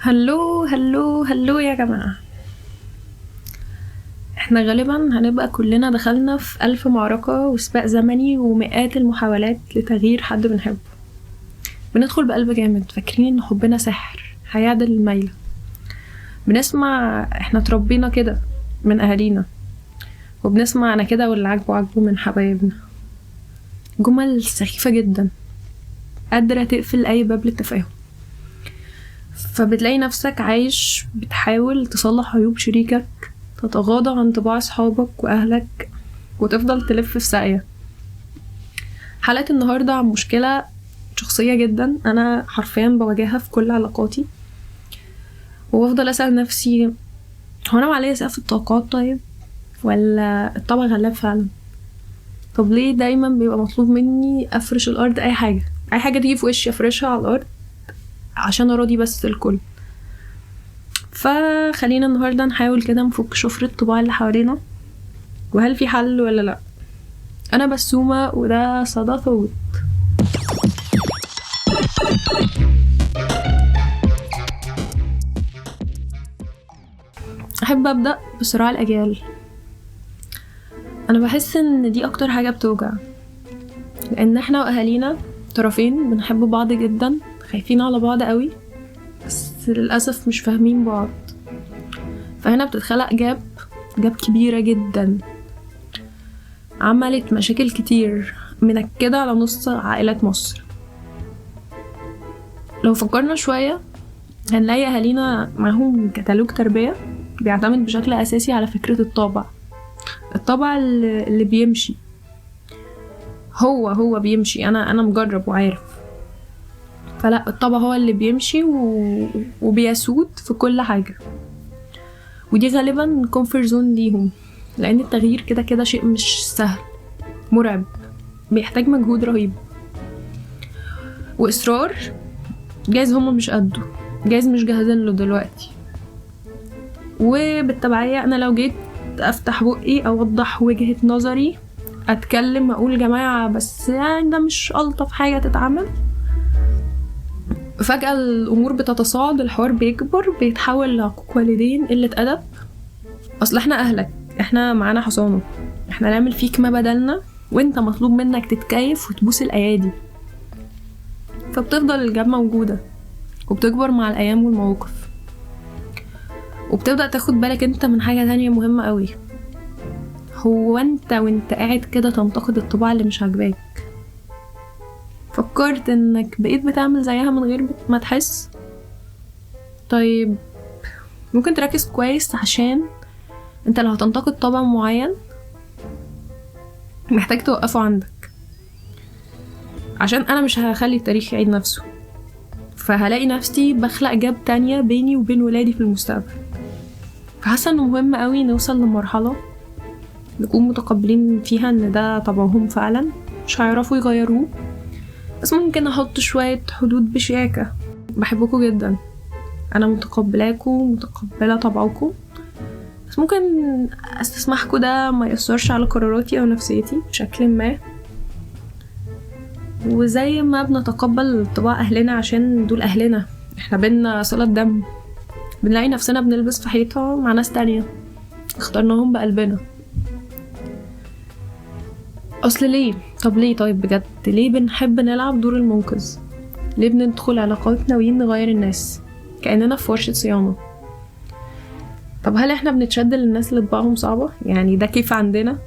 هلو هلو هلو يا جماعة، احنا غالبا هنبقى كلنا دخلنا في 1000 معركة وسباق زمني ومئات المحاولات لتغيير حد بنحبه. بندخل بقلب جامد فاكرين ان حبنا سحر هيعدل الميلة. بنسمع احنا اتربينا كده من اهالينا، وبنسمع انا كده واللي عاجبه من حبايبنا. جمل سخيفة جدا قادرة تقفل اي باب للتفاهم. فبتلاقي نفسك عايش بتحاول تصلح عيوب شريكك، تتغاضى عن طباع صحابك واهلك، وتفضل تلف في ساقية. حلقة النهاردة عن مشكلة شخصية جدا انا حرفيا بواجهها في كل علاقاتي، وافضل اسأل نفسي هو انا عليا سقف الطاقات طيب، ولا الطبع غلاب فعلا؟ طب ليه دايما بيبقى مطلوب مني افرش الارض؟ اي حاجة تيجي في وشي افرشها على الارض عشان اراضي بس الكل. فخلينا النهاردة نحاول كده نفك شفرة الطباع اللي حوالينا، وهل في حل ولا لا؟ انا بسومة وده صدى ثوت. احب ابدأ بصراع الاجيال. انا بحس ان دي اكتر حاجة بتوجع، لان احنا واهالينا طرفين بنحب بعض جدا، خايفين على بعض قوي، بس للأسف مش فاهمين بعض. فهنا بتتخلق جاب كبيرة جدا، عملت مشاكل كتير منكدة على نص عائلات مصر. لو فكرنا شوية هنلاقي أهالينا معهم كتالوج تربية بيعتمد بشكل أساسي على فكرة الطبع اللي بيمشي. هو بيمشي، أنا مجرب وعارف. فلا، الطبع هو اللي بيمشي وبيسود في كل حاجة، ودي غالبا كومفورت زون ليهم، لأن التغيير كده شيء مش سهل، مرعب، بيحتاج مجهود رهيب وإصرار. جايز هما مش قده، جايز مش جاهزين له دلوقتي. وبالتبعية أنا لو جيت أفتح بقي أوضح وجهة نظري، أتكلم أقول جماعة بس يعني ده مش ألطف حاجة تتعمل، فجأة الأمور بتتصاعد، الحوار بيكبر، بيتحول لعقوق والدين، قلة أدب. أصل احنا أهلك، احنا معانا حصانه، احنا نعمل فيك ما بدلنا، وانت مطلوب منك تتكيف وتبوس الأيادي. فبتفضل الجاب موجودة وبتكبر مع الأيام والمواقف، وبتبدأ تاخد بالك انت من حاجة تانية مهمة قوي. هو انت وانت قاعد كده تنتقد الطباع اللي مش عاجباك، فكرت انك بقيت بتعمل زيها من غير ما تحس؟ طيب ممكن تركز كويس، عشان انت لو هتنتقد طبع معين محتاج توقفه عندك، عشان انا مش هخلي التاريخ يعيد نفسه. فهلاقي نفسي بخلق جاب تانية بيني وبين ولادي في المستقبل. فحاسة انه مهم قوي نوصل لمرحلة نكون متقبلين فيها ان ده طبعهم فعلا، مش هيعرفوا يغيروه، بس ممكن احط شوية حدود بشياكة. بحبكم جدا، انا متقبلاكم، متقبلة طبعكم، بس ممكن استسمحكم ده ما يأثرش على قراراتي او نفسيتي بشكل ما. وزي ما بنتقبل طباع اهلنا عشان دول اهلنا، احنا بينا صلة دم، بنلاقي نفسنا بنلبس في حيطة مع ناس تانية اخترناهم بقلبنا. اصل ليه؟ طيب بجد ليه بنحب نلعب دور المنقذ؟ ليه بندخل علاقات ناويين نغير الناس كأننا في ورشة صيانة؟ طب هل احنا بنتشد للناس اللي طباعهم صعبة؟ يعني ده كيف عندنا؟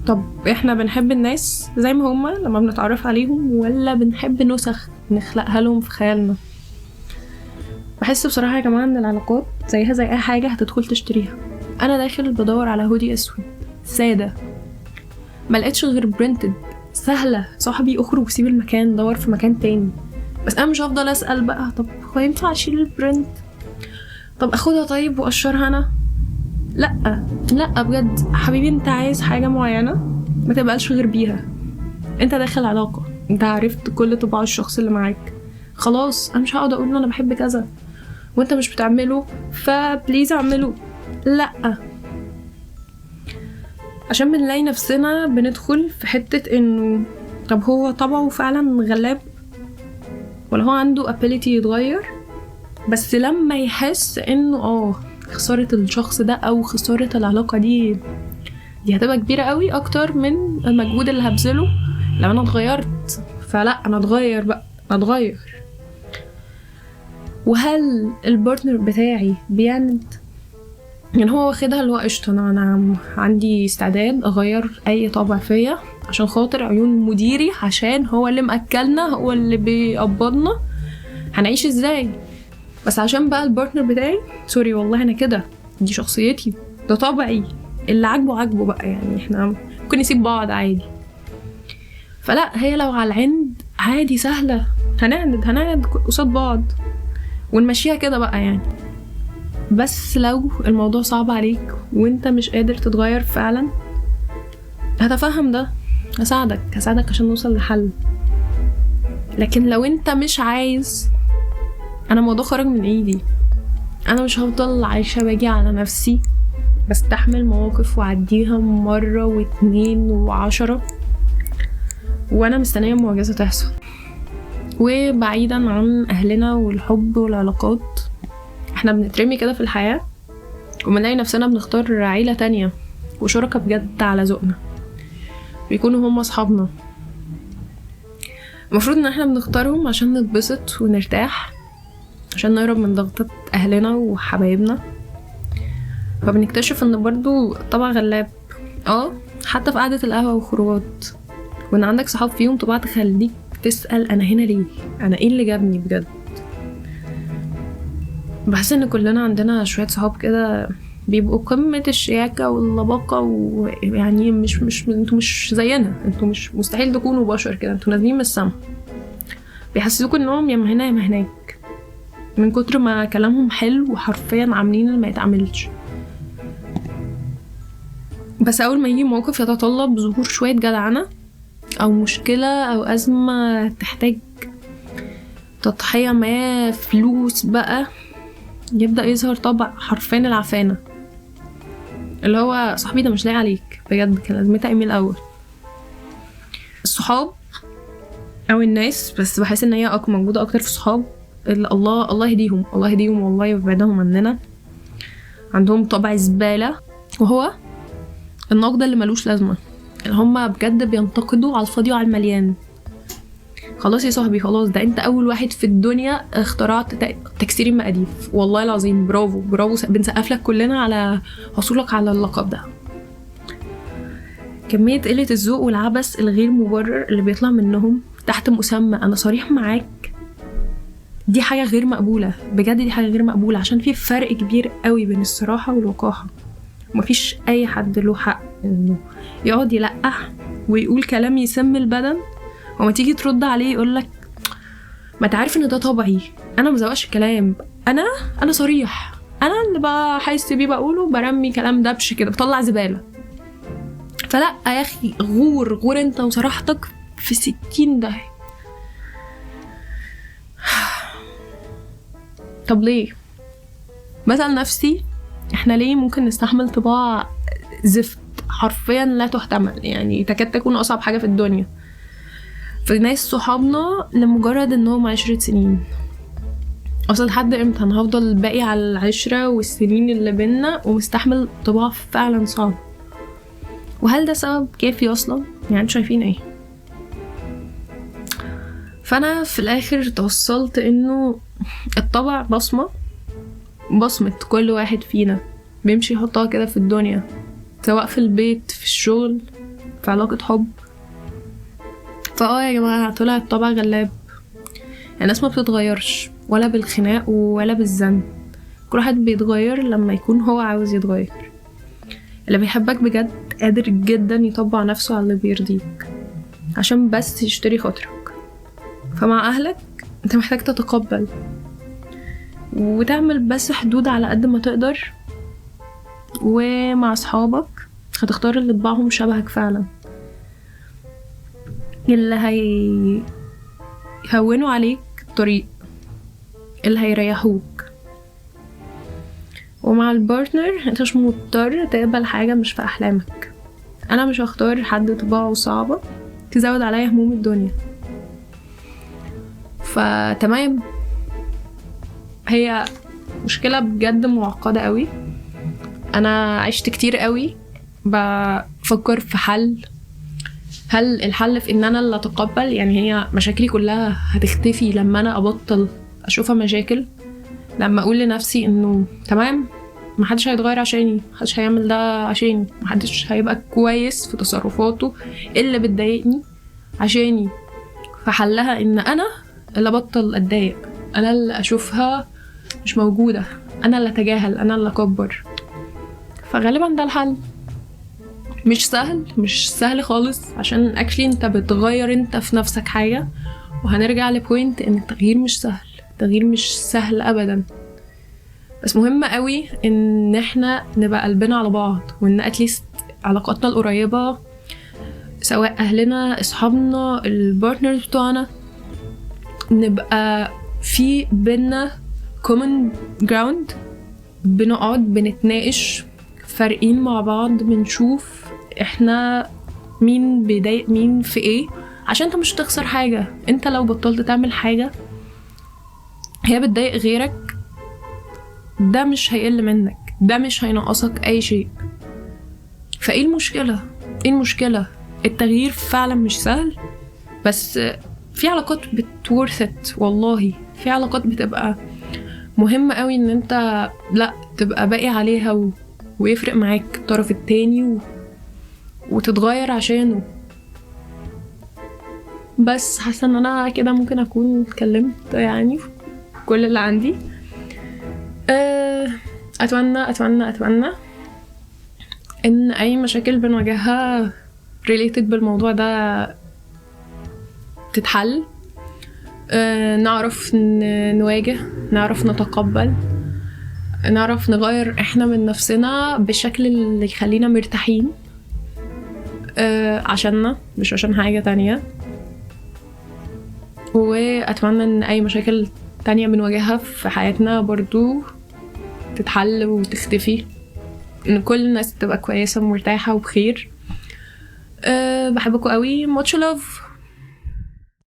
طب احنا بنحب الناس زي ما هما لما بنتعرف عليهم، ولا بنحب نسخ نخلقها لهم في خيالنا؟ بحس بصراحة يا جماعة ان العلاقات زيها زي اي حاجة هتدخل تشتريها. انا داخل بدور على هودي اسود سادة، ما لقيتش غير برينتد سهلة، صاحبي اخرج وسيب المكان، دور في مكان تاني. بس انا مش هفضل اسأل بقى طب هو ينفع اشيل البرنت؟ طب اخدها طيب واشرها انا؟ لا بجد حبيبي، انت عايز حاجة معينة ما تبقالش غير بيها. انت داخل علاقة، انت عرفت كل طباع الشخص اللي معاك، خلاص انا مش هقعد اقول له انا بحب كذا وانت مش بتعمله فبليز اعمله. لا، عشان بنلاقي نفسنا بندخل في حتة انه طب هو طبعه فعلا غلاب، ولا هو عنده ability يتغير، بس لما يحس انه خسارة الشخص ده او خسارة العلاقة دي هتبقى كبيرة قوي اكتر من المجهود اللي هبذله لو انا اتغيرت، فلا انا اتغير بقى، اتغير. وهل البارتنر بتاعي بيعند؟ يعني هو واخدها اللي هو قشطة، انا عندي استعداد اغير اي طبع فيا عشان خاطر عيون مديري، عشان هو اللي مأكلنا، هو اللي بيقبضنا، هنعيش ازاي؟ بس عشان بقى البارتنر بتاعي سوري والله انا كده، دي شخصيتي، ده طبعي، اللي عاجبه بقى، يعني احنا ممكن نسيب بعض عادي. فلا، هي لو على العند عادي سهلة، هنعند قصاد بعض ونمشيها كده بقى يعني. بس لو الموضوع صعب عليك وانت مش قادر تتغير فعلا، هتفهم ده، هساعدك عشان نوصل لحل. لكن لو انت مش عايز، انا الموضوع خرج من ايدي، انا مش هفضل عايشة باجي على نفسي بستحمل مواقف وعديها مرة واتنين وعشرة وانا مستنية معجزة تحصل. وبعيدا عن اهلنا والحب والعلاقات، احنا بنترمي كده في الحياة وبنلاقي نفسنا بنختار عيلة تانية وشركة بجد على ذوقنا، بيكونوا هم اصحابنا. المفروض ان احنا بنختارهم عشان نتبسط ونرتاح، عشان نهرب من ضغطات اهلنا وحبايبنا. فبنكتشف ان برضو طبع غلاب، حتى في قعدة القهوة والخروجات، وان عندك صحاب فيهم طبعا تخليك تسأل انا هنا ليه، انا ايه اللي جابني بجد. بحس ان كلنا عندنا شوية صحاب كده بيبقوا قمة الشياكة واللباقة، ويعني انتوا مش زينا، انتوا مش مستحيل تكونوا بشر كده، انتوا نازلين من السما، بيحسسوكوا انهم يا هنا يا هناك، من كتر ما كلامهم حلو وحرفيا عاملين اللي ما يتعملش. بس اول ما يجي موقف يتطلب ظهور شوية جدعنة او مشكلة او ازمة تحتاج تضحية، ما فلوس بقى، يبدأ يظهر طبع حرفيا العفانة، اللي هو صاحبي ده مش لاقي عليك بجد، كان لازمتها ايميل اول. الصحاب او الناس، بس بحس ان هي موجودة اكتر في الصحاب، اللي الله يهديهم والله يبعدهم عننا، عندهم طبع زبالة، وهو النقد اللي ملوش لازمة، اللي هما بجد بينتقدوا على الفاضي وعلى المليان. خلاص يا صاحبي، خلاص، ده انت اول واحد في الدنيا اخترعت تكسير المقاديف، والله العظيم برافو بنسقف لك كلنا على حصولك على اللقب ده. كمية قلة الذوق والعبث الغير مبرر اللي بيطلع منهم تحت مسمى انا صريح معاك، دي حاجة غير مقبولة بجد، دي حاجة غير مقبولة، عشان في فرق كبير قوي بين الصراحة والوقاحة. ومفيش اي حد له حق انه يقعد يلقح ويقول كلام يسم البدن، وما تيجي ترد عليه يقولك ما تعرف ان ده طبعي، انا مزوقش الكلام، انا صريح، انا اللي بقى حاسس بيه بقوله، برمي كلام دبش كده، بطلع زبالة. فلا يا اخي، غور انت وصراحتك في 60 ده. طب ليه؟ بسأل نفسي، احنا ليه ممكن نستحمل طباع زفت حرفيا لا تحتمل، يعني تكاد تكون اصعب حاجة في الدنيا، في ناس صحابنا لمجرد انهم 10 سنين؟ اصلا لحد امتى انا هفضل باقي على العشرة والسنين اللي بينا ومستحمل طباع فعلا صعب؟ وهل ده سبب كافي اصلا؟ يعني انتوا شايفين ايه؟ فانا في الاخر توصلت انه الطبع بصمة كل واحد فينا بيمشي يحطها كده في الدنيا، سواء في البيت، في الشغل، في علاقة حب. يا جماعة، طلع الطبع غلاب، الناس ما بتتغيرش ولا بالخناق ولا بالزن، كل واحد بيتغير لما يكون هو عاوز يتغير. اللي بيحبك بجد قادر جدا يطبع نفسه على اللي بيرضيك عشان بس يشتري خاطرك. فمع اهلك انت محتاج تتقبل وتعمل بس حدود على قد ما تقدر، ومع اصحابك هتختار اللي طباعهم شبهك فعلا، اللي هيهونوا عليك الطريق، اللي هيريحوك. ومع البارتنر انت مش مضطر تقبل حاجة مش في احلامك، انا مش هختار حد طباعه صعبة تزود عليا هموم الدنيا. فتمام، هي مشكلة بجد معقدة قوي. انا عشت كتير قوي بفكر في حل. هل الحل في ان انا اللي اتقبل؟ يعني هي مشاكلي كلها هتختفي لما انا ابطل اشوفها مشاكل، لما اقول لنفسي انه تمام، محدش هيتغير عشاني، محدش هيعمل ده عشاني، محدش هيبقى كويس في تصرفاته اللي بتضايقني عشاني. فحلها ان انا اللي ابطل اتضايق، انا اللي اشوفها مش موجودة، انا اللي اتجاهل، انا اللي اكبر. فغالبا ده الحل. مش سهل خالص، عشان اكشلي انت بتغير انت في نفسك حاجة، وهنرجع لبوينت ان التغيير مش سهل، التغيير مش سهل ابدا. بس مهم قوي ان احنا نبقى قلبنا على بعض، وان اتليست علاقاتنا القريبة سواء اهلنا، اصحابنا، البارتنرز بتوعنا، نبقى في بينا common ground، بنقعد بنتناقش، فارقين مع بعض، بنشوف احنا مين بيضايق مين في ايه، عشان انت مش تخسر حاجة. انت لو بطلت تعمل حاجة هي بتضايق غيرك، ده مش هيقل منك، ده مش هينقصك اي شيء. فايه المشكلة؟ ايه المشكلة؟ التغيير فعلا مش سهل، بس في علاقات بتورثت، والله في علاقات بتبقى مهمة قوي ان انت لا تبقى باقي عليها ويفرق معاك الطرف التاني وتتغير عشانه. بس حاسة ان انا كده ممكن اكون اتكلمت يعني كل اللي عندي. اتمنى ان اي مشاكل بنواجهها related بالموضوع ده تتحل، نعرف نواجه، نعرف نتقبل، نعرف نغير احنا من نفسنا بالشكل اللي يخلينا مرتاحين، عشاننا مش عشان حاجة تانية. واتمنى ان اي مشاكل تانية بنواجهها في حياتنا برضو تتحل وتختفي، ان كل الناس تبقى كويسة ومرتاحة وبخير. بحبكم قوي. much love.